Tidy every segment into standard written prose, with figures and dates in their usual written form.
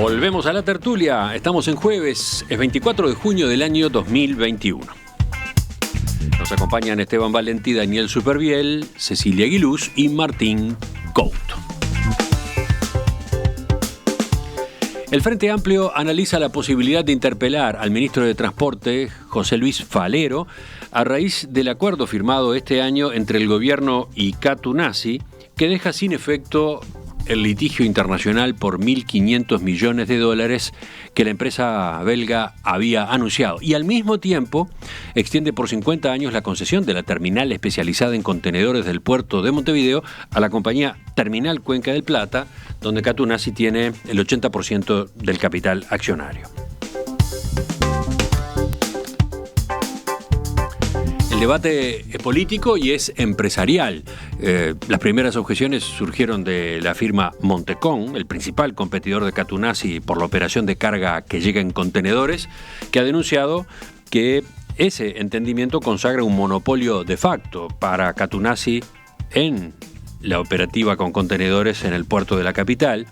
Volvemos a la tertulia. Estamos en jueves, es 24 de junio del año 2021. Nos acompañan Esteban Valenti, Daniel Superviel, Cecilia Aguiluz y Martín Couto. El Frente Amplio analiza la posibilidad de interpelar al ministro de Transporte, José Luis Falero, a raíz del acuerdo firmado este año entre el gobierno y Catunasi, que deja sin efecto el litigio internacional por 1.500 millones de dólares que la empresa belga había anunciado. Y al mismo tiempo extiende por 50 años la concesión de la terminal especializada en contenedores del puerto de Montevideo a la compañía Terminal Cuenca del Plata, donde Catunasi tiene el 80% del capital accionario. El debate es político y es empresarial. Las primeras objeciones surgieron de la firma Montecón, el principal competidor de Catunasi por la operación de carga que llega en contenedores, que ha denunciado que ese entendimiento consagra un monopolio de facto para Catunasi en la operativa con contenedores en el puerto de la capital.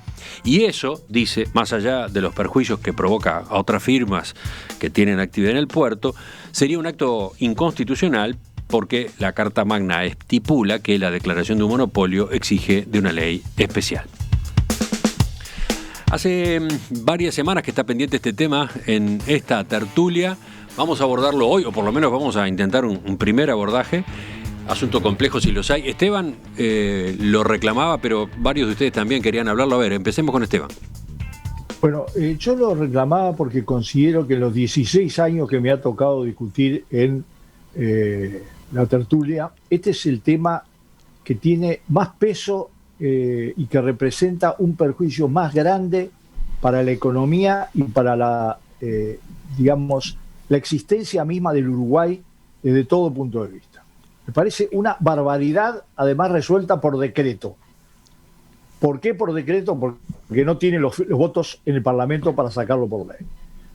Y eso, dice, más allá de los perjuicios que provoca a otras firmas que tienen actividad en el puerto, sería un acto inconstitucional porque la Carta Magna estipula que la declaración de un monopolio exige de una ley especial. Hace varias semanas que está pendiente este tema en esta tertulia. Vamos a abordarlo hoy, o por lo menos vamos a intentar un primer abordaje. Asunto complejo si los hay. Esteban lo reclamaba, pero varios de ustedes también querían hablarlo. A ver, empecemos con Esteban. Bueno, yo lo reclamaba porque considero que en los 16 años que me ha tocado discutir en la tertulia, este es el tema que tiene más peso y que representa un perjuicio más grande para la economía y para la existencia misma del Uruguay desde todo punto de vista. Me parece una barbaridad, además resuelta por decreto. ¿Por qué por decreto? Porque no tiene los votos en el Parlamento para sacarlo por ley.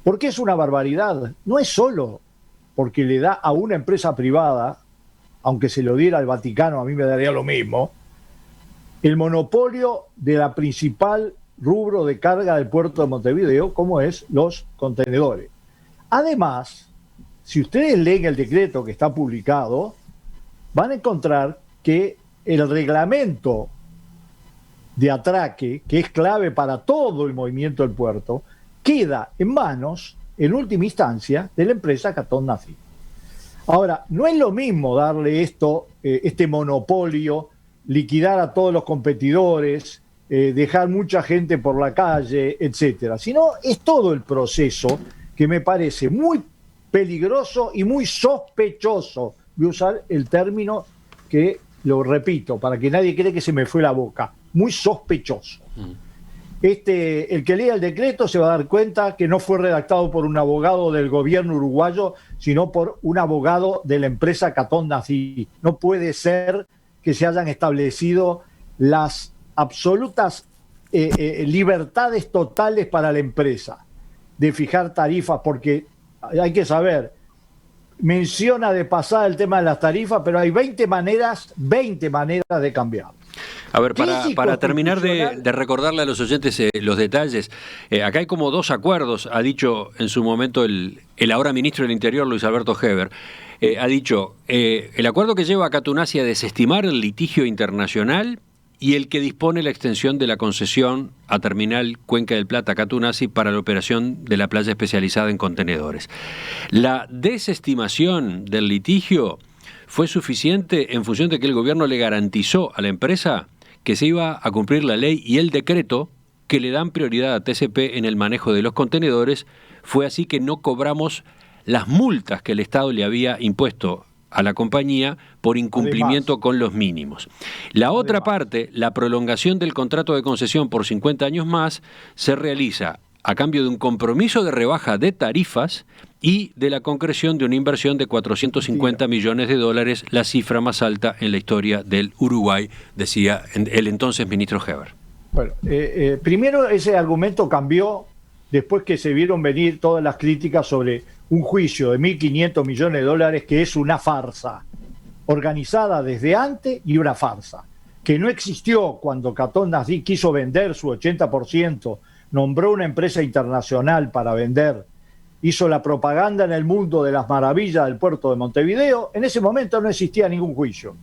¿Por qué es una barbaridad? No es solo porque le da a una empresa privada, aunque se lo diera al Vaticano, a mí me daría lo mismo, el monopolio de la principal rubro de carga del puerto de Montevideo, como es los contenedores. Además, si ustedes leen el decreto que está publicado, van a encontrar que el reglamento de atraque, que es clave para todo el movimiento del puerto, queda en manos, en última instancia, de la empresa Catunasi. Ahora, no es lo mismo darle este monopolio, liquidar a todos los competidores, dejar mucha gente por la calle, etcétera, sino es todo el proceso que me parece muy peligroso y muy sospechoso. Voy a usar el término que lo repito para que nadie cree que se me fue la boca. Muy sospechoso. El que lea el decreto se va a dar cuenta que no fue redactado por un abogado del gobierno uruguayo, sino por un abogado de la empresa Catunasi. No puede ser que se hayan establecido las absolutas libertades totales para la empresa de fijar tarifas, porque hay que saber, menciona de pasada el tema de las tarifas, pero hay 20 maneras de cambiar. A ver, para terminar de recordarle a los oyentes los detalles, acá hay como dos acuerdos, ha dicho en su momento el ahora ministro del Interior, Luis Alberto Heber, ha dicho el acuerdo que lleva a Catunasi a desestimar el litigio internacional y el que dispone la extensión de la concesión a Terminal Cuenca del Plata Catunasi para la operación de la playa especializada en contenedores. La desestimación del litigio fue suficiente en función de que el gobierno le garantizó a la empresa que se iba a cumplir la ley y el decreto que le dan prioridad a TCP en el manejo de los contenedores. Fue así que no cobramos las multas que el Estado le había impuesto a la compañía por incumplimiento con los mínimos. La otra parte, la prolongación del contrato de concesión por 50 años más, se realiza a cambio de un compromiso de rebaja de tarifas y de la concreción de una inversión de 450 millones de dólares, la cifra más alta en la historia del Uruguay, decía el entonces ministro Heber. Bueno, primero ese argumento cambió después que se vieron venir todas las críticas sobre un juicio de 1.500 millones de dólares que es una farsa, organizada desde antes y una farsa, que no existió cuando Catunasi quiso vender su 80% nombró una empresa internacional para vender, hizo la propaganda en el mundo de las maravillas del puerto de Montevideo, en ese momento no existía ningún juicio.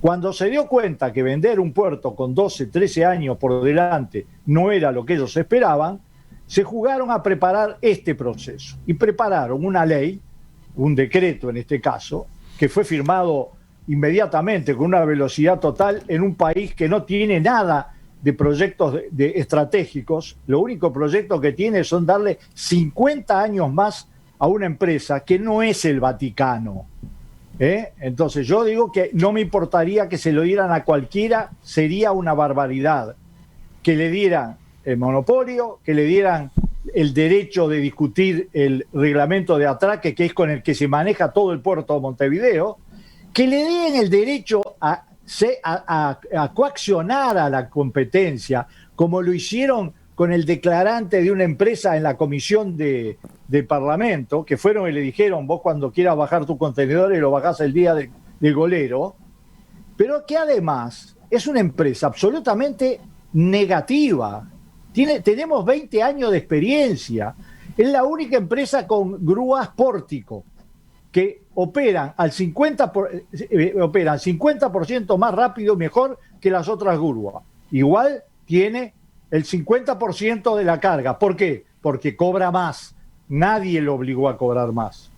Cuando se dio cuenta que vender un puerto con 12, 13 años por delante no era lo que ellos esperaban, se jugaron a preparar este proceso y prepararon una ley, un decreto en este caso, que fue firmado inmediatamente con una velocidad total en un país que no tiene nada de proyectos estratégicos. Lo único proyecto que tiene son darle 50 años más a una empresa que no es el Vaticano. Entonces yo digo que no me importaría que se lo dieran a cualquiera, sería una barbaridad que le dieran el monopolio, que le dieran el derecho de discutir el reglamento de atraque, que es con el que se maneja todo el puerto de Montevideo, que le den el derecho a coaccionar a la competencia, como lo hicieron con el declarante de una empresa en la comisión de Parlamento, que fueron y le dijeron, vos cuando quieras bajar tu contenedor y lo bajás el día del golero, pero que además es una empresa absolutamente negativa. Tenemos 20 años de experiencia. Es la única empresa con grúas pórtico que operan al 50% más rápido, mejor que las otras grúas. Igual tiene el 50% de la carga. ¿Por qué? Porque cobra más. Nadie lo obligó a cobrar más.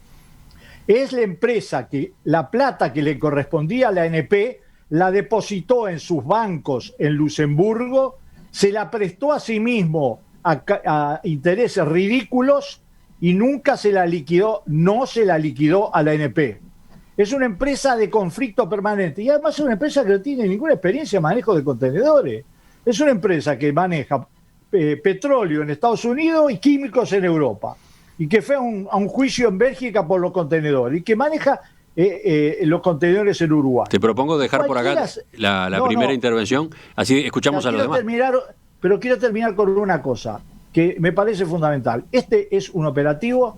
Es la empresa que la plata que le correspondía a la ANP la depositó en sus bancos en Luxemburgo, se la prestó a sí mismo a intereses ridículos y nunca se la liquidó, no se la liquidó a la ANP. Es una empresa de conflicto permanente y además es una empresa que no tiene ninguna experiencia en manejo de contenedores. Es una empresa que maneja petróleo en Estados Unidos y químicos en Europa y que fue a un juicio en Bélgica por los contenedores y que maneja los contenedores en Uruguay. Te propongo dejar por acá la primera intervención, así escuchamos a los demás. Pero quiero terminar con una cosa que me parece fundamental. Este es un operativo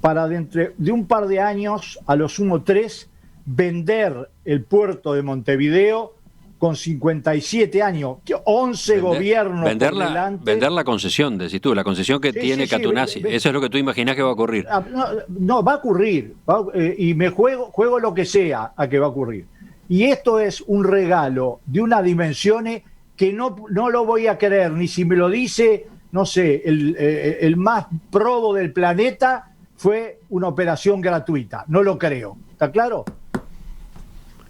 para dentro de un par de años, a lo sumo 3, vender el puerto de Montevideo con 57 años, 11 gobiernos por delante. Vender la concesión, decís tú, la concesión que tiene Catunazzi. Eso es lo que tú imaginás que va a ocurrir. No, va a ocurrir. Y me juego lo que sea a que va a ocurrir. Y esto es un regalo de una dimensión que no lo voy a creer, ni si me lo dice, no sé, el más probo del planeta, fue una operación gratuita. No lo creo. ¿Está claro?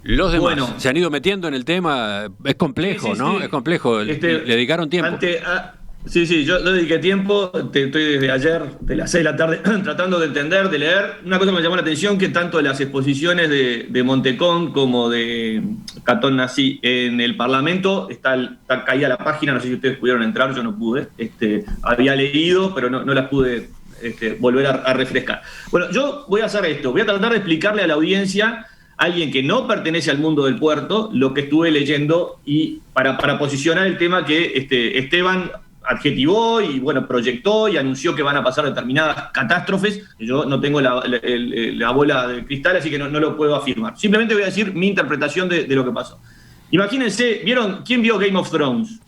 Los demás se han ido metiendo en el tema, es complejo, ¿no? Sí. Es complejo, le dedicaron tiempo. Yo dediqué tiempo, estoy desde ayer, de las 6 de la tarde, tratando de entender, de leer. Una cosa que me llamó la atención, que tanto las exposiciones de Montecón como de Catunazzi en el Parlamento, está caída la página, no sé si ustedes pudieron entrar, yo no pude. Había leído, pero no las pude volver a refrescar. Bueno, yo voy a hacer esto, voy a tratar de explicarle a la audiencia, alguien que no pertenece al mundo del puerto, lo que estuve leyendo y para posicionar el tema que Esteban adjetivó y proyectó y anunció que van a pasar determinadas catástrofes. Yo no tengo la bola de cristal, así que no lo puedo afirmar. Simplemente voy a decir mi interpretación de lo que pasó. Imagínense, ¿quién vio Game of Thrones?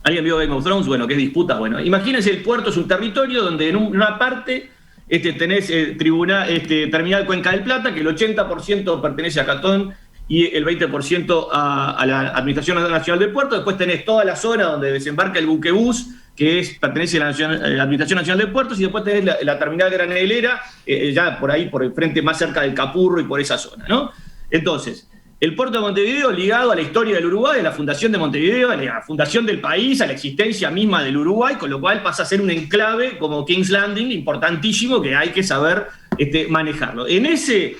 ¿Alguien vio Game of Thrones? Bueno, ¿qué es disputa? Bueno, imagínense, el puerto es un territorio donde en una parte tenés Terminal Cuenca del Plata, que el 80% pertenece a Catón y el 20% a la Administración Nacional del Puerto. Después tenés toda la zona donde desembarca el buquebús, que pertenece a la Administración Nacional del Puerto, y después tenés la Terminal Granelera, ya por ahí, por el frente más cerca del Capurro y por esa zona, ¿no? Entonces, el puerto de Montevideo ligado a la historia del Uruguay, a la fundación de Montevideo, a la fundación del país, a la existencia misma del Uruguay, con lo cual pasa a ser un enclave como King's Landing, importantísimo, que hay que saber manejarlo. En ese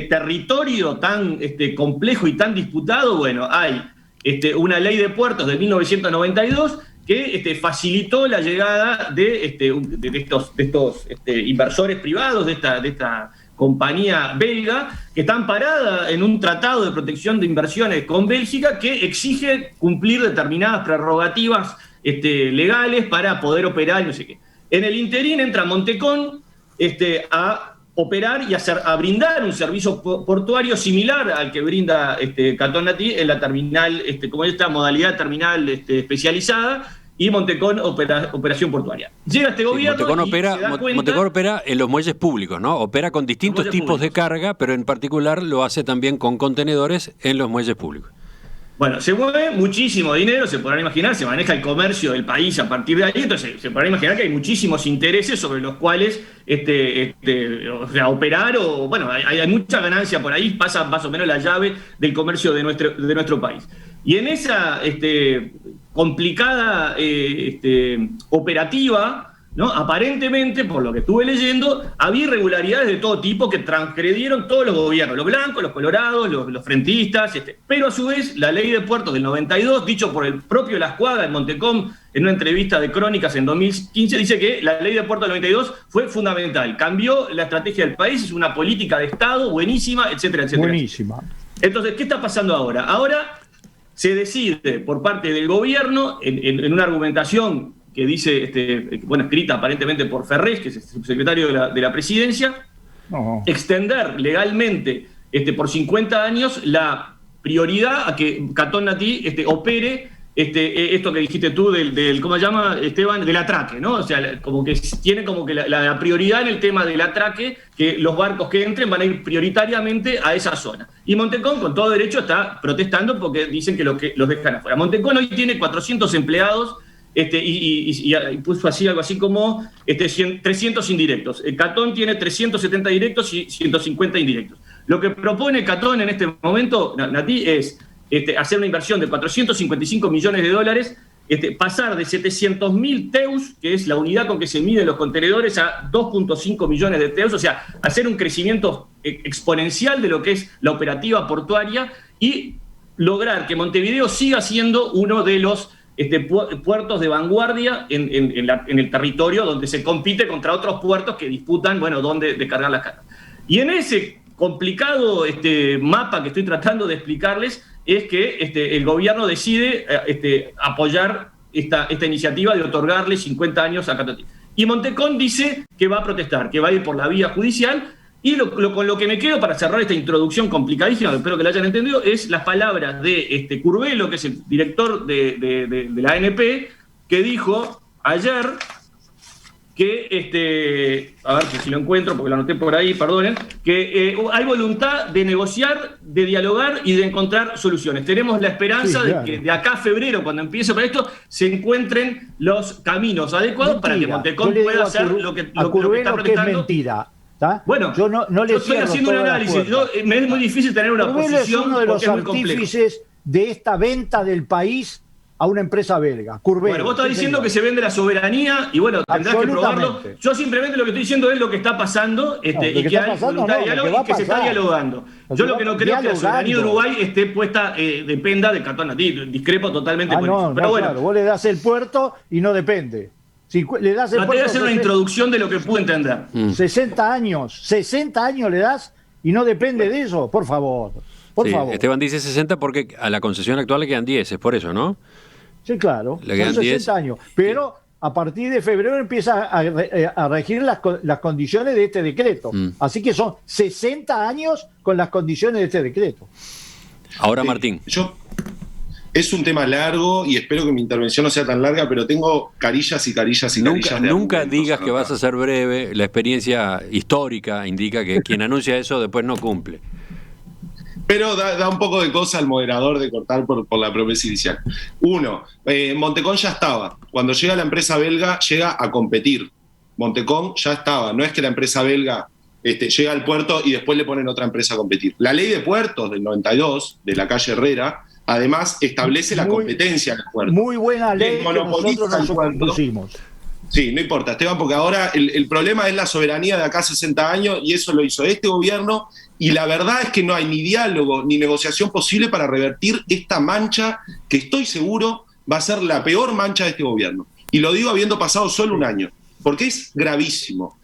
territorio tan complejo y tan disputado, hay una ley de puertos de 1992 que facilitó la llegada de estos inversores privados, de esta compañía belga, que está amparada en un tratado de protección de inversiones con Bélgica que exige cumplir determinadas prerrogativas legales para poder operar y no sé qué. En el interín entra Montecón a operar y a brindar un servicio portuario similar al que brinda Catunazzi en la terminal, como esta modalidad terminal especializada, y Montecón operación portuaria. Llega este gobierno Montecón opera en los muelles públicos, ¿no? Opera con distintos tipos de carga, pero en particular lo hace también con contenedores en los muelles públicos. Bueno, se mueve muchísimo dinero, se podrán imaginar, se maneja el comercio del país a partir de ahí, entonces se podrán imaginar que hay muchísimos intereses sobre los cuales operar, o bueno, hay mucha ganancia por ahí, pasa más o menos la llave del comercio de nuestro país. Y en esa complicada operativa, ¿no? Aparentemente, por lo que estuve leyendo, había irregularidades de todo tipo que transgredieron todos los gobiernos, los blancos, los colorados, los frentistas, pero a su vez la ley de puertos del 92, dicho por el propio Lascuaga en Montecón, en una entrevista de Crónicas en 2015, dice que la ley de puertos del 92 fue fundamental, cambió la estrategia del país, es una política de Estado buenísima, etcétera, etcétera. Buenísima. Entonces, ¿qué está pasando ahora? Ahora se decide por parte del gobierno, en una argumentación que dice, escrita aparentemente por Ferrés, que es el subsecretario de la presidencia, extender legalmente por 50 años la prioridad a que Catón Natí opere esto que dijiste tú del ¿cómo se llama, Esteban? Del atraque, ¿no? O sea, como que tiene como que la prioridad en el tema del atraque, que los barcos que entren van a ir prioritariamente a esa zona. Y Montecón, con todo derecho, está protestando porque dicen que los dejan afuera. Montecón hoy tiene 400 empleados, y puso algo así como 300 indirectos. Catón tiene 370 directos y 150 indirectos. Lo que propone Catón en este momento, Natí, es hacer una inversión de 455 millones de dólares, pasar de 700.000 TEUs, que es la unidad con que se miden los contenedores, a 2.5 millones de TEUs, o sea, hacer un crecimiento exponencial de lo que es la operativa portuaria y lograr que Montevideo siga siendo uno de los puertos de vanguardia en el territorio, donde se compite contra otros puertos que disputan, dónde descargar las cargas. Y en ese complicado mapa que estoy tratando de explicarles, es que el gobierno decide apoyar esta iniciativa de otorgarle 50 años a Catón. Y Montecón dice que va a protestar, que va a ir por la vía judicial. Y con lo que me quedo para cerrar esta introducción complicadísima, espero que la hayan entendido, es las palabras de Curvelo, que es el director de la ANP, que dijo ayer que, a ver si lo encuentro, porque lo anoté por ahí, perdonen, que hay voluntad de negociar, de dialogar y de encontrar soluciones. Tenemos la esperanza de que de acá a febrero, cuando empiece para esto, se encuentren los caminos adecuados para que Montecón pueda hacer lo que está protestando. Que es mentira. Bueno, yo no le estoy haciendo un análisis. Me es muy difícil tener una posición. Es uno de los artífices de esta venta del país a una empresa belga. Curvelo. Bueno, vos estás diciendo que se vende la soberanía y tendrás que probarlo. Yo simplemente lo que estoy diciendo es lo que está pasando y que hay voluntad de diálogo y que se está dialogando. Yo lo que no creo es que la soberanía de Uruguay esté puesta, dependa de Catón Natí. Discrepo totalmente con eso. Pero bueno, claro, vos le das el puerto y no depende. Si le das el traté de hacer una introducción de lo que pude entender. 60 años le das y no depende de eso, por favor. Por favor. Esteban dice 60 porque a la concesión actual le quedan 10, es por eso, ¿no? Sí, claro, son 60 10. Años. Pero a partir de febrero empieza a regir las condiciones de este decreto. Así que son 60 años con las condiciones de este decreto. Ahora, Martín. Es un tema largo y espero que mi intervención no sea tan larga, pero tengo carillas y carillas y carillas. Nunca digas que vas a ser breve. La experiencia histórica indica que quien anuncia eso después no cumple. Pero da un poco de cosa al moderador de cortar por la promesa inicial. Uno, Montecón ya estaba. Cuando llega la empresa belga, llega a competir. Montecón ya estaba. No es que la empresa belga llega al puerto y después le ponen otra empresa a competir. La ley de puertos del 92, de la calle Herrera, además establece la competencia en el puerto. Muy buena ley que nosotros nos propusimos. Sí, no importa, Esteban, porque ahora el problema es la soberanía de acá a 60 años y eso lo hizo este gobierno y la verdad es que no hay ni diálogo ni negociación posible para revertir esta mancha que estoy seguro va a ser la peor mancha de este gobierno. Y lo digo habiendo pasado solo un año, porque es gravísimo.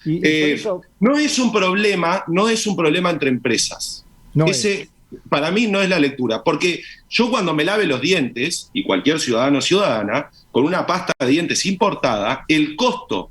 No es un problema entre empresas. Para mí no es la lectura, porque yo cuando me lave los dientes, y cualquier ciudadano o ciudadana, con una pasta de dientes importada, el costo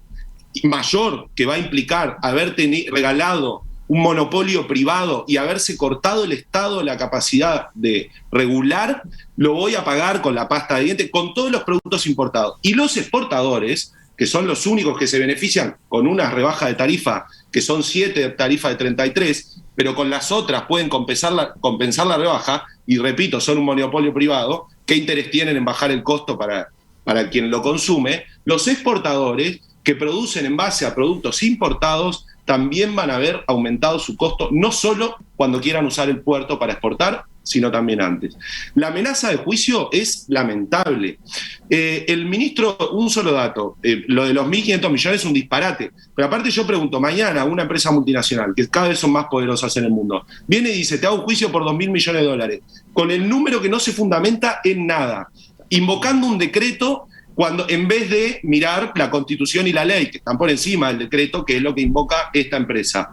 mayor que va a implicar haberte regalado un monopolio privado y haberse cortado el Estado la capacidad de regular, lo voy a pagar con la pasta de dientes, con todos los productos importados. Y los exportadores, que son los únicos que se benefician con una rebaja de tarifa, que son 7 tarifas de 33, pero con las otras pueden compensar la rebaja, y repito, son un monopolio privado, ¿qué interés tienen en bajar el costo para quien lo consume? Los exportadores, que producen en base a productos importados, también van a ver aumentado su costo, no solo cuando quieran usar el puerto para exportar, sino también antes. La amenaza de juicio es lamentable. El ministro, un solo dato, lo de los 1.500 millones es un disparate, pero aparte yo pregunto, mañana una empresa multinacional, que cada vez son más poderosas en el mundo, viene y dice, te hago un juicio por 2.000 millones de dólares, con el número que no se fundamenta en nada, invocando un decreto, cuando en vez de mirar la Constitución y la ley, que están por encima del decreto, que es lo que invoca esta empresa.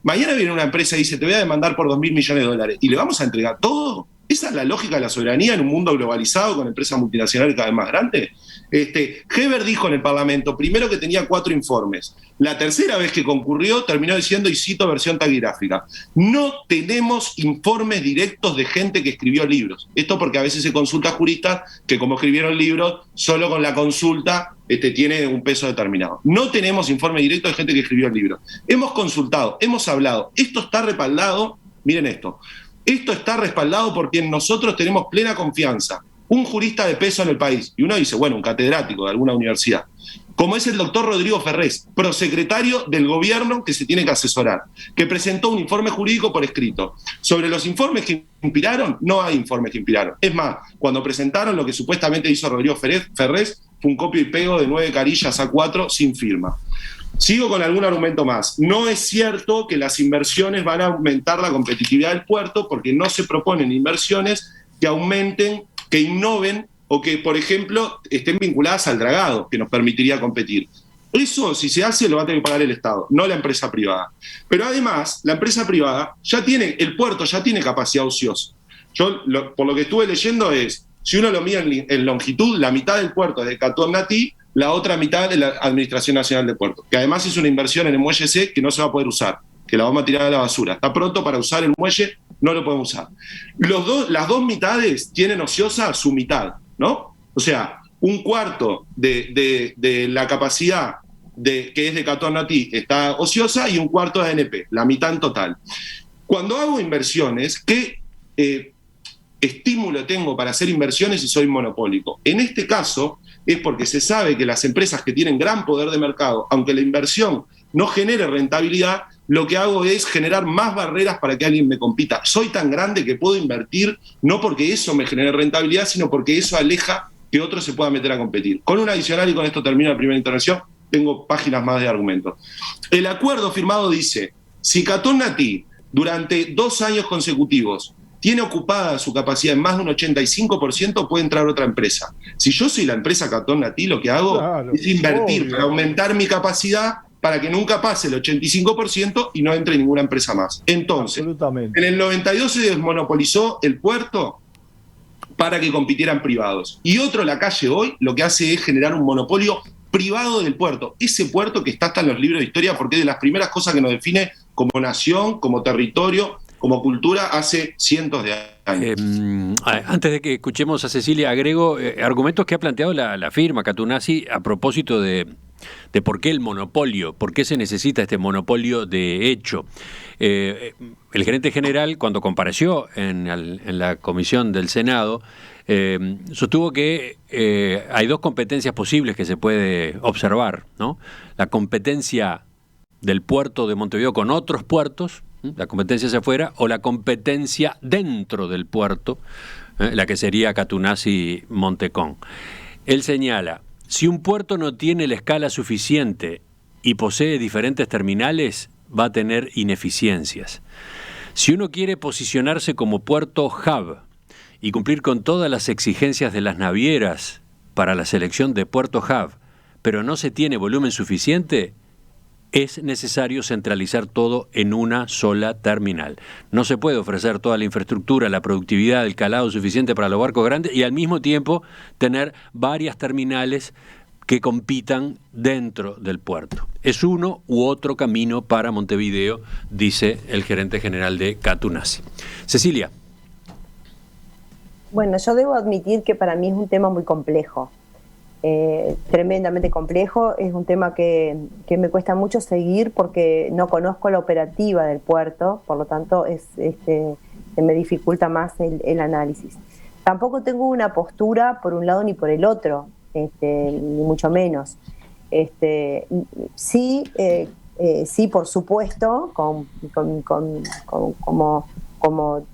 Mañana viene una empresa y dice, te voy a demandar por 2.000 millones de dólares, y le vamos a entregar todo. ¿Esa es la lógica de la soberanía en un mundo globalizado con empresas multinacionales cada vez más grandes? Heber dijo en el Parlamento, primero, que tenía 4 informes. La tercera vez que concurrió terminó diciendo, y cito versión taquigráfica, no tenemos informes directos de gente que escribió libros. Esto porque a veces se consulta a juristas que, como escribieron libros, solo con la consulta tiene un peso determinado. No tenemos informes directos de gente que escribió libros. Hemos consultado, hemos hablado. Esto está respaldado, miren esto está respaldado porque nosotros tenemos plena confianza. Un jurista de peso en el país, y uno dice, bueno, un catedrático de alguna universidad, como es el doctor Rodrigo Ferrés, prosecretario del gobierno que se tiene que asesorar, que presentó un informe jurídico por escrito. Sobre los informes que inspiraron, no hay informes que inspiraron. Es más, cuando presentaron lo que supuestamente hizo Rodrigo Ferrés, fue un copio y pego de 9 carillas a 4 sin firma. Sigo con algún argumento más. No es cierto que las inversiones van a aumentar la competitividad del puerto, porque no se proponen inversiones que aumenten, que innoven o que, por ejemplo, estén vinculadas al dragado, que nos permitiría competir. Eso, si se hace, lo va a tener que pagar el Estado, no la empresa privada. Pero además, la empresa privada el puerto ya tiene capacidad ociosa. Yo, por lo que estuve leyendo es, si uno lo mide en longitud, la mitad del puerto es de Catuón-Natí, la otra mitad de la Administración Nacional de Puertos, que además es una inversión en el muelle C que no se va a poder usar, que la vamos a tirar a la basura. Está pronto para usar el muelle, no lo podemos usar. Las dos mitades tienen ociosa su mitad, ¿no? O sea, un cuarto de la capacidad que es de Catuón-Natí está ociosa y un cuarto de ANP, la mitad en total. Cuando hago inversiones, ¿qué estímulo tengo para hacer inversiones si soy monopólico? En este caso es porque se sabe que las empresas que tienen gran poder de mercado, aunque la inversión no genere rentabilidad, lo que hago es generar más barreras para que alguien me compita. Soy tan grande que puedo invertir, no porque eso me genere rentabilidad, sino porque eso aleja que otro se pueda meter a competir. Con un adicional, y con esto termino la primera intervención, tengo páginas más de argumentos. El acuerdo firmado dice, si Catuón-Natí durante 2 años consecutivos tiene ocupada su capacidad en más de un 85%, puede entrar otra empresa. Si yo soy la empresa Catuón-Natí, lo que hago es invertir para aumentar mi capacidad para que nunca pase el 85% y no entre ninguna empresa más. Entonces, en el 92 se desmonopolizó el puerto para que compitieran privados. Y otro, la calle hoy, lo que hace es generar un monopolio privado del puerto. Ese puerto que está hasta en los libros de historia, porque es de las primeras cosas que nos define como nación, como territorio, como cultura, hace cientos de años. Antes de que escuchemos a Cecilia, agrego argumentos que ha planteado la firma Catuón-Natí a propósito de por qué el monopolio, por qué se necesita este monopolio de hecho. El gerente general, cuando compareció en la comisión del Senado, sostuvo que hay 2 competencias posibles que se puede observar, ¿no? La competencia del puerto de Montevideo con otros puertos, la competencia hacia afuera, o la competencia dentro del puerto, la que sería Catuón-Natí-Montecón. Él señala, si un puerto no tiene la escala suficiente y posee diferentes terminales, va a tener ineficiencias. Si uno quiere posicionarse como puerto hub y cumplir con todas las exigencias de las navieras para la selección de puerto hub, pero no se tiene volumen suficiente, es necesario centralizar todo en una sola terminal. No se puede ofrecer toda la infraestructura, la productividad, el calado suficiente para los barcos grandes y al mismo tiempo tener varias terminales que compitan dentro del puerto. Es uno u otro camino para Montevideo, dice el gerente general de Catunasi. Cecilia. Bueno, yo debo admitir que para mí es un tema muy complejo, tremendamente complejo. Es un tema que me cuesta mucho seguir porque no conozco la operativa del puerto, por lo tanto me dificulta más el análisis. Tampoco tengo una postura por un lado ni por el otro, ni mucho menos. Sí, por supuesto, como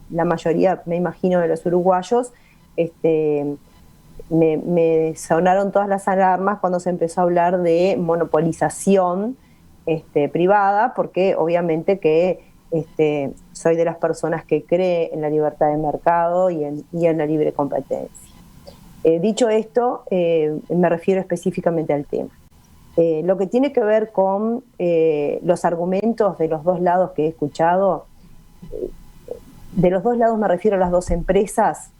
la mayoría, me imagino, de los uruguayos, me sonaron todas las alarmas cuando se empezó a hablar de monopolización privada, porque obviamente que soy de las personas que cree en la libertad de mercado y en la libre competencia. Dicho esto, me refiero específicamente al tema. Lo que tiene que ver con los argumentos de los dos lados que he escuchado, de los dos lados me refiero a las dos empresas,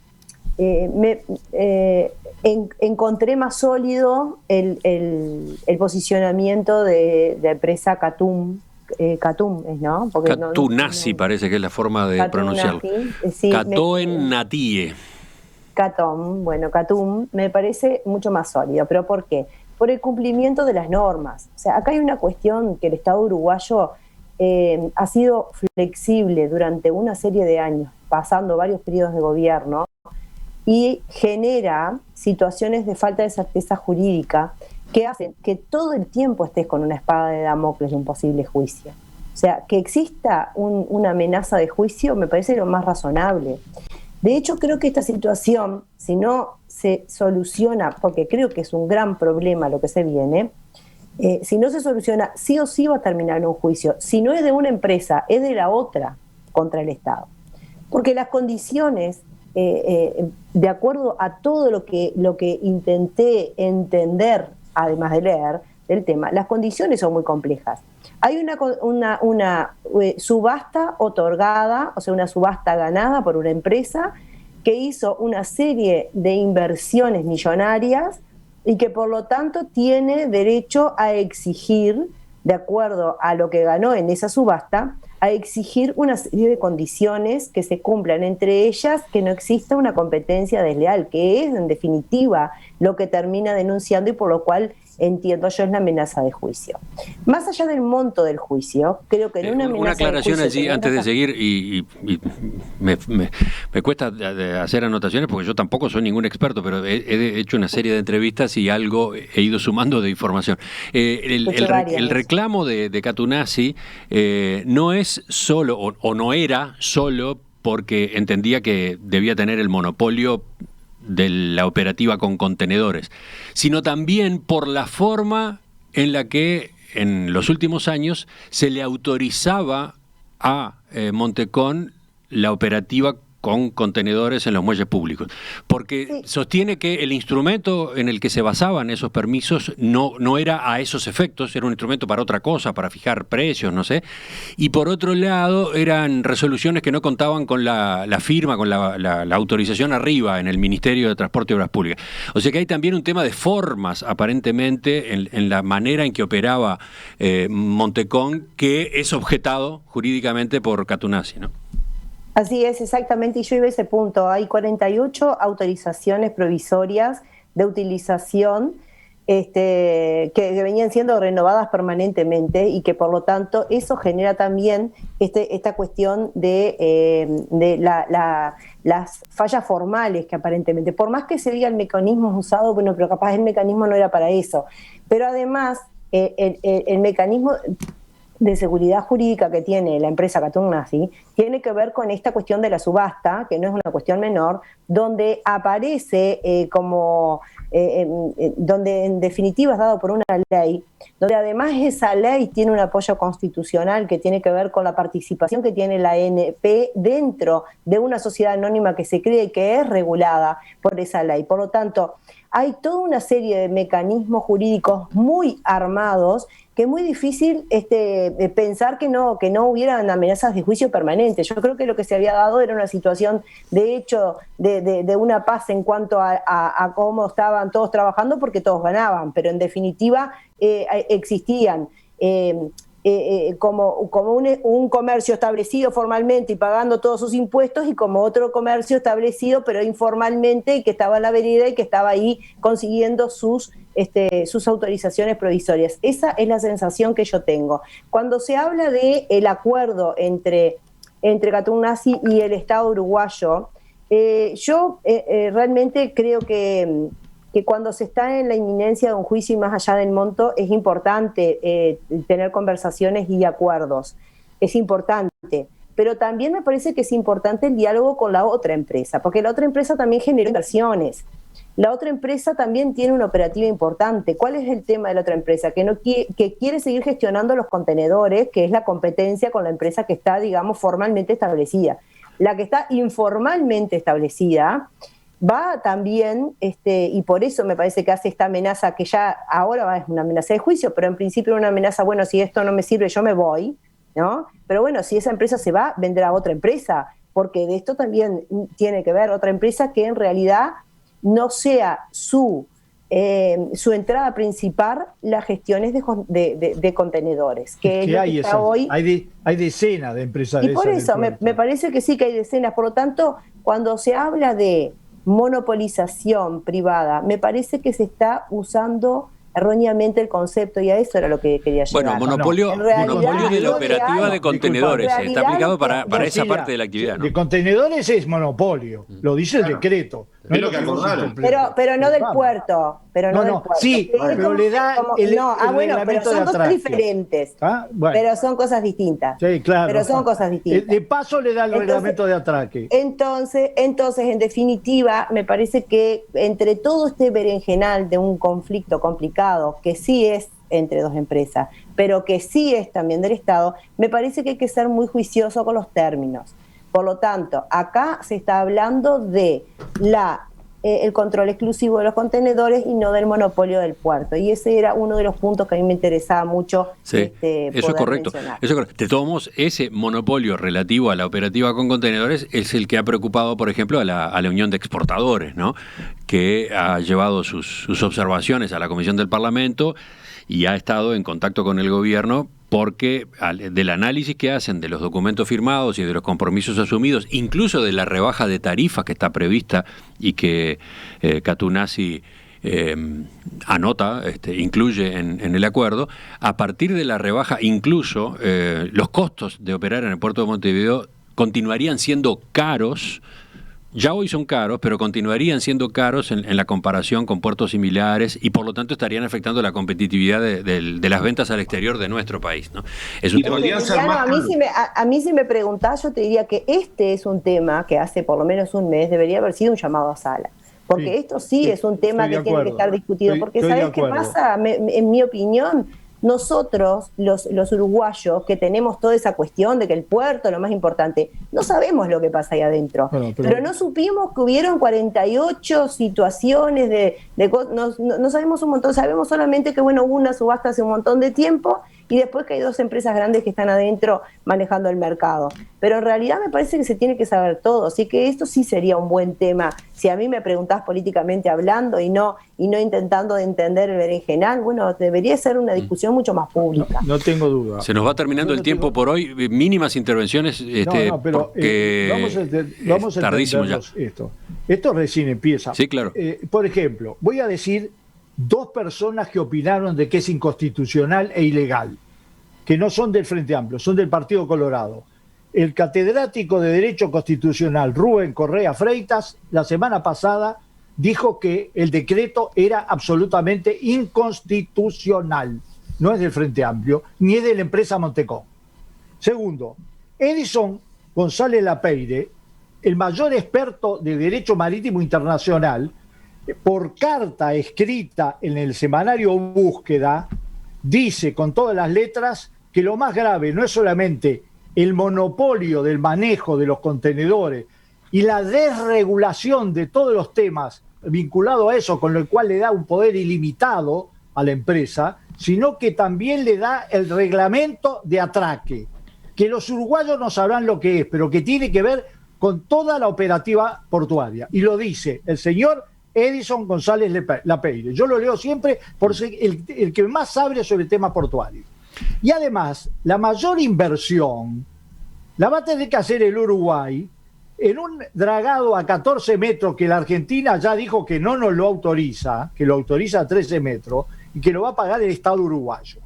encontré más sólido el posicionamiento de la empresa Catum, ¿no? Catunasi parece que es la forma de pronunciarlo. Sí, Catoen Natie. Catum, bueno, Catum me parece mucho más sólido. ¿Pero por qué? Por el cumplimiento de las normas. O sea, acá hay una cuestión que el Estado uruguayo ha sido flexible durante una serie de años, pasando varios periodos de gobierno, y genera situaciones de falta de certeza jurídica que hacen que todo el tiempo estés con una espada de Damocles de un posible juicio. O sea, que exista una amenaza de juicio me parece lo más razonable. De hecho, creo que esta situación, si no se soluciona, porque creo que es un gran problema lo que se viene, si no se soluciona, sí o sí va a terminar en un juicio. Si no es de una empresa, es de la otra contra el Estado. Porque las condiciones, de acuerdo a todo lo que intenté entender, además de leer del tema, las condiciones son muy complejas. Hay una subasta otorgada, o sea, una subasta ganada por una empresa que hizo una serie de inversiones millonarias y que por lo tanto tiene derecho a exigir, de acuerdo a lo que ganó en esa subasta, a exigir una serie de condiciones que se cumplan, entre ellas que no exista una competencia desleal, que es en definitiva lo que termina denunciando y por lo cual entiendo yo es la amenaza de juicio. Más allá del monto del juicio, creo que en una amenaza una aclaración de juicio, allí antes de seguir, y me cuesta hacer anotaciones porque yo tampoco soy ningún experto, pero he hecho una serie de entrevistas y algo he ido sumando de información. El reclamo de Catunasi no es solo, o no era solo porque entendía que debía tener el monopolio de la operativa con contenedores, sino también por la forma en la que en los últimos años se le autorizaba a Montecón la operativa con contenedores en los muelles públicos, porque sostiene que el instrumento en el que se basaban esos permisos no era a esos efectos, era un instrumento para otra cosa, para fijar precios, no sé, y por otro lado eran resoluciones que no contaban con la firma, con la autorización arriba en el Ministerio de Transporte y Obras Públicas. O sea que hay también un tema de formas, aparentemente, en la manera en que operaba Montecón, que es objetado jurídicamente por Catunasi, ¿no? Así es, exactamente, y yo iba a ese punto. Hay 48 autorizaciones provisorias de utilización que venían siendo renovadas permanentemente y que por lo tanto eso genera también esta cuestión de las fallas formales que aparentemente, por más que se diga el mecanismo usado, bueno, pero capaz el mecanismo no era para eso. Pero además el mecanismo de seguridad jurídica que tiene la empresa Catunasi tiene que ver con esta cuestión de la subasta, que no es una cuestión menor, donde aparece donde en definitiva es dado por una ley, donde además esa ley tiene un apoyo constitucional que tiene que ver con la participación que tiene la ANP dentro de una sociedad anónima que se cree que es regulada por esa ley. Por lo tanto, hay toda una serie de mecanismos jurídicos muy armados que es muy difícil pensar que no hubieran amenazas de juicio permanente. Yo creo que lo que se había dado era una situación de hecho de una paz en cuanto a cómo estaban todos trabajando, porque todos ganaban, pero en definitiva existían como un comercio establecido formalmente y pagando todos sus impuestos, y como otro comercio establecido pero informalmente y que estaba en la vereda y que estaba ahí consiguiendo sus autorizaciones provisorias. Esa es la sensación que yo tengo. Cuando se habla del acuerdo entre Catugnazzi y el Estado uruguayo, yo realmente creo que cuando se está en la inminencia de un juicio y más allá del monto, es importante tener conversaciones y acuerdos. Es importante. Pero también me parece que es importante el diálogo con la otra empresa, porque la otra empresa también genera inversiones. La otra empresa también tiene una operativa importante. ¿Cuál es el tema de la otra empresa? Que quiere seguir gestionando los contenedores, que es la competencia con la empresa que está, digamos, formalmente establecida. La que está informalmente establecida va también, y por eso me parece que hace esta amenaza, que ya ahora es una amenaza de juicio, pero en principio una amenaza, bueno, si esto no me sirve, yo me voy, ¿no? Pero bueno, si esa empresa se va, vendrá otra empresa, porque de esto también tiene que ver otra empresa que en realidad no sea su entrada principal las gestiones de contenedores, que es lo que está hoy. Hay decenas de empresas. Y por eso me parece que sí que hay decenas. Por lo tanto, cuando se habla de monopolización privada, me parece que se está usando erróneamente el concepto, y a eso era lo que quería llegar. Bueno, monopolio de la operativa de contenedores, está aplicado para esa parte de la actividad, ¿no? De contenedores es monopolio, lo dice el decreto. No es lo que acordaron. Pero no del puerto. Pero no del puerto. Sí, pero le da pero son cosas diferentes. Bueno. Pero son cosas distintas. Sí, claro. Pero son cosas distintas. De paso le da el reglamento de atraque. Entonces, en definitiva, me parece que entre todo este berenjenal de un conflicto complicado, que sí es entre dos empresas, pero que sí es también del Estado, me parece que hay que ser muy juicioso con los términos. Por lo tanto, acá se está hablando de el control exclusivo de los contenedores y no del monopolio del puerto. Y ese era uno de los puntos que a mí me interesaba mucho. Sí, eso es correcto. De todos modos, ese monopolio relativo a la operativa con contenedores es el que ha preocupado, por ejemplo, a la Unión de Exportadores, ¿no? Que ha llevado sus observaciones a la Comisión del Parlamento y ha estado en contacto con el gobierno, porque del análisis que hacen de los documentos firmados y de los compromisos asumidos, incluso de la rebaja de tarifas que está prevista y que Catugnazzi incluye en el acuerdo, a partir de la rebaja incluso los costos de operar en el puerto de Montevideo continuarían siendo caros. Ya hoy son caros, pero continuarían siendo caros en la comparación con puertos similares, y por lo tanto estarían afectando la competitividad de las ventas al exterior de nuestro país, ¿no? Es un tema. A mí si me preguntás, yo te diría que este es un tema que hace por lo menos un mes debería haber sido un llamado a sala. Porque esto sí es un tema que tiene que estar discutido. Porque ¿sabés qué pasa? En mi opinión, nosotros, los uruguayos, que tenemos toda esa cuestión de que el puerto es lo más importante, no sabemos lo que pasa ahí adentro. Pero no supimos que hubieron 48 situaciones no sabemos un montón, sabemos solamente que hubo una subasta hace un montón de tiempo y después que hay dos empresas grandes que están adentro manejando el mercado. Pero en realidad me parece que se tiene que saber todo, así que esto sí sería un buen tema. Si a mí me preguntás políticamente hablando y no intentando de entender el berenjenal, bueno, debería ser una discusión mucho más pública. No tengo duda. Se nos va terminando el tiempo por hoy, mínimas intervenciones, pero vamos a tardísimo ya. Esto recién empieza. Sí, claro. Por ejemplo, voy a decir dos personas que opinaron de que es inconstitucional e ilegal, que no son del Frente Amplio, son del Partido Colorado. El catedrático de Derecho Constitucional, Rubén Correa Freitas, la semana pasada dijo que el decreto era absolutamente inconstitucional. No es del Frente Amplio, ni es de la empresa Montecón. Segundo, Edison González Lapeire, el mayor experto de Derecho Marítimo Internacional, por carta escrita en el semanario Búsqueda, dice con todas las letras que lo más grave no es solamente el monopolio del manejo de los contenedores y la desregulación de todos los temas vinculados a eso, con lo cual le da un poder ilimitado a la empresa, sino que también le da el reglamento de atraque, que los uruguayos no sabrán lo que es, pero que tiene que ver con toda la operativa portuaria. Y lo dice el señor Edison González Lapeire. Yo lo leo siempre por ser el que más sabe sobre el tema portuario. Y además, la mayor inversión la va a tener que hacer el Uruguay en un dragado a 14 metros que la Argentina ya dijo que no nos lo autoriza, que lo autoriza a 13 metros y que lo va a pagar el Estado uruguayo.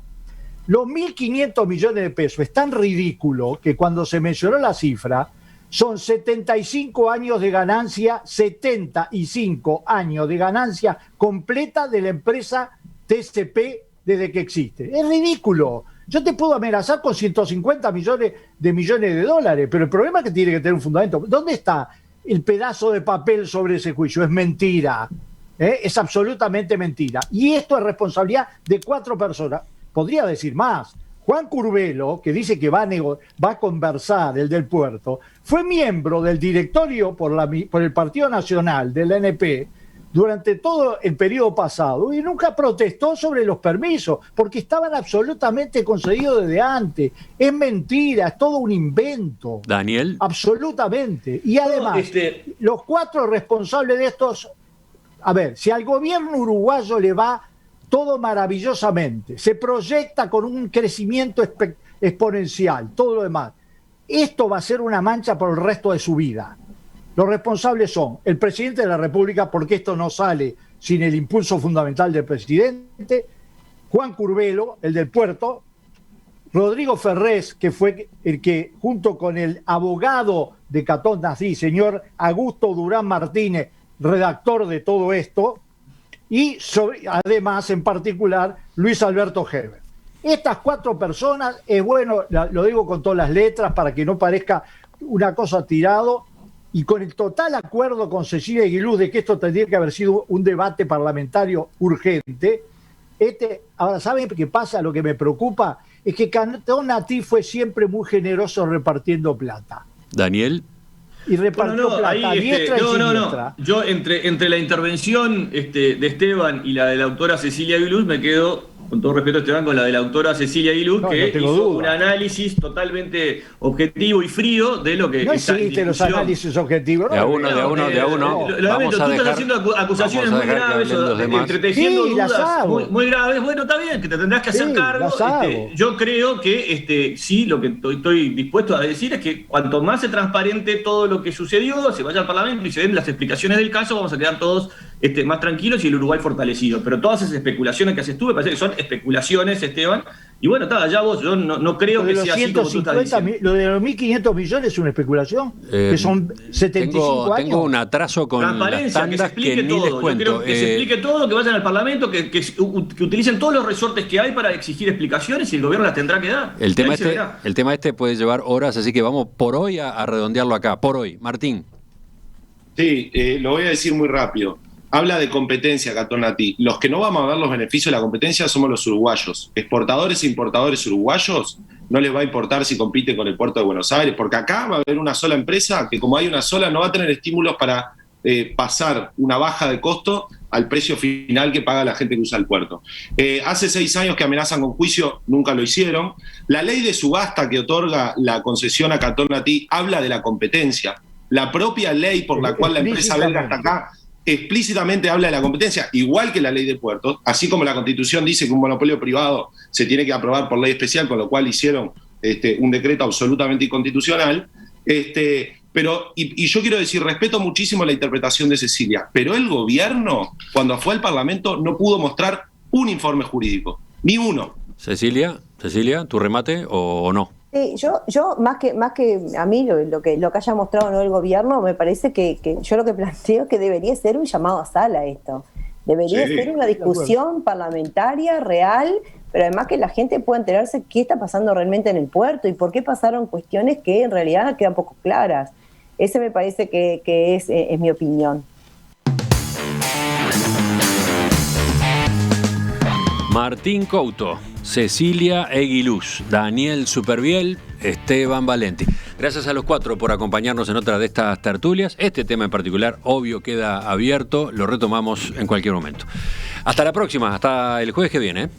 Los 1.500 millones de pesos es tan ridículo que cuando se mencionó la cifra, son 75 años de ganancia, 75 años de ganancia completa de la empresa TCP desde que existe. Es ridículo. Yo te puedo amenazar con 150 millones de dólares, pero el problema es que tiene que tener un fundamento. ¿Dónde está el pedazo de papel sobre ese juicio? Es mentira. Es absolutamente mentira. Y esto es responsabilidad de 4 personas. Podría decir más. Juan Curbelo, que dice que va a conversar, el del puerto, fue miembro del directorio por el Partido Nacional del NP durante todo el periodo pasado y nunca protestó sobre los permisos, porque estaban absolutamente concedidos desde antes. Es mentira, es todo un invento. Daniel. Absolutamente. Y además, los 4 responsables de estos... A ver, si al gobierno uruguayo le va todo maravillosamente, se proyecta con un crecimiento exponencial, todo lo demás, esto va a ser una mancha por el resto de su vida. Los responsables son el presidente de la República, porque esto no sale sin el impulso fundamental del presidente, Juan Curbelo, el del puerto, Rodrigo Ferrés, que fue el que, junto con el abogado de Catón Nazí, señor Augusto Durán Martínez, redactor de todo esto, y además, en particular, Luis Alberto Heber. Estas 4 personas, es bueno, lo digo con todas las letras para que no parezca una cosa tirado, y con el total acuerdo con Cecilia Aguiluz de que esto tendría que haber sido un debate parlamentario urgente. Ahora, ¿saben qué pasa? Lo que me preocupa es que Catón Nazí fue siempre muy generoso repartiendo plata. Daniel. Y repartió plata ahí, diestra y siniestra. Yo entre la intervención de Esteban y la de la doctora Cecilia Aguiluz me quedo, con todo respeto, Esteban, con la de la doctora Cecilia Aguiluz, que hizo un análisis totalmente objetivo y frío de lo que no está existen los análisis objetivos. De a uno. Vamos a tú dejar, estás haciendo acusaciones muy graves, entretejiendo dudas muy graves. Bueno, está bien, que te tendrás que hacer cargo. Yo creo que sí, lo que estoy dispuesto a decir es que cuanto más se transparente todo lo que sucedió, se vaya al Parlamento y se den las explicaciones del caso, vamos a quedar todos más tranquilos y el Uruguay fortalecido. Pero todas esas especulaciones que haces tú me parece que son especulaciones, Esteban. Y bueno, allá vos, yo no creo que sea así como tú estás diciendo. Lo de los 1.500 millones es una especulación, que son 75 años. Tengo un atraso con las tandas que ni les cuento. Yo creo que se explique todo, que vayan al Parlamento, que utilicen todos los resortes que hay para exigir explicaciones y el gobierno las tendrá que dar. El tema puede llevar horas, así que vamos por hoy a redondearlo acá. Por hoy. Martín. Sí, lo voy a decir muy rápido. Habla de competencia, Catón Nazí. Los que no vamos a ver los beneficios de la competencia somos los uruguayos. Exportadores e importadores uruguayos no les va a importar si compiten con el puerto de Buenos Aires, porque acá va a haber una sola empresa que, como hay una sola, no va a tener estímulos para pasar una baja de costo al precio final que paga la gente que usa el puerto. Hace 6 años que amenazan con juicio, nunca lo hicieron. La ley de subasta que otorga la concesión a Catón Nazí habla de la competencia. La propia ley por la cual la empresa belga está acá explícitamente habla de la competencia, igual que la ley de puertos, así como la Constitución dice que un monopolio privado se tiene que aprobar por ley especial, con lo cual hicieron un decreto absolutamente inconstitucional. Pero yo quiero decir, respeto muchísimo la interpretación de Cecilia, pero el gobierno, cuando fue al Parlamento, no pudo mostrar un informe jurídico, ni uno. Cecilia, ¿tu remate o no? Sí, yo más que a mí lo que haya mostrado no el gobierno, me parece que yo lo que planteo es que debería ser un llamado a sala esto. Debería ser una discusión parlamentaria real, pero además que la gente pueda enterarse qué está pasando realmente en el puerto y por qué pasaron cuestiones que en realidad quedan poco claras. Ese me parece que es mi opinión. Martín Couto, Cecilia Aguiluz, Daniel Superviel, Esteban Valenti. Gracias a los 4 por acompañarnos en otra de estas tertulias. Este tema en particular, obvio, queda abierto. Lo retomamos en cualquier momento. Hasta la próxima, hasta el jueves que viene.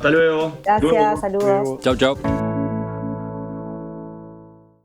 Hasta luego. Gracias, saludos. Chau, chau.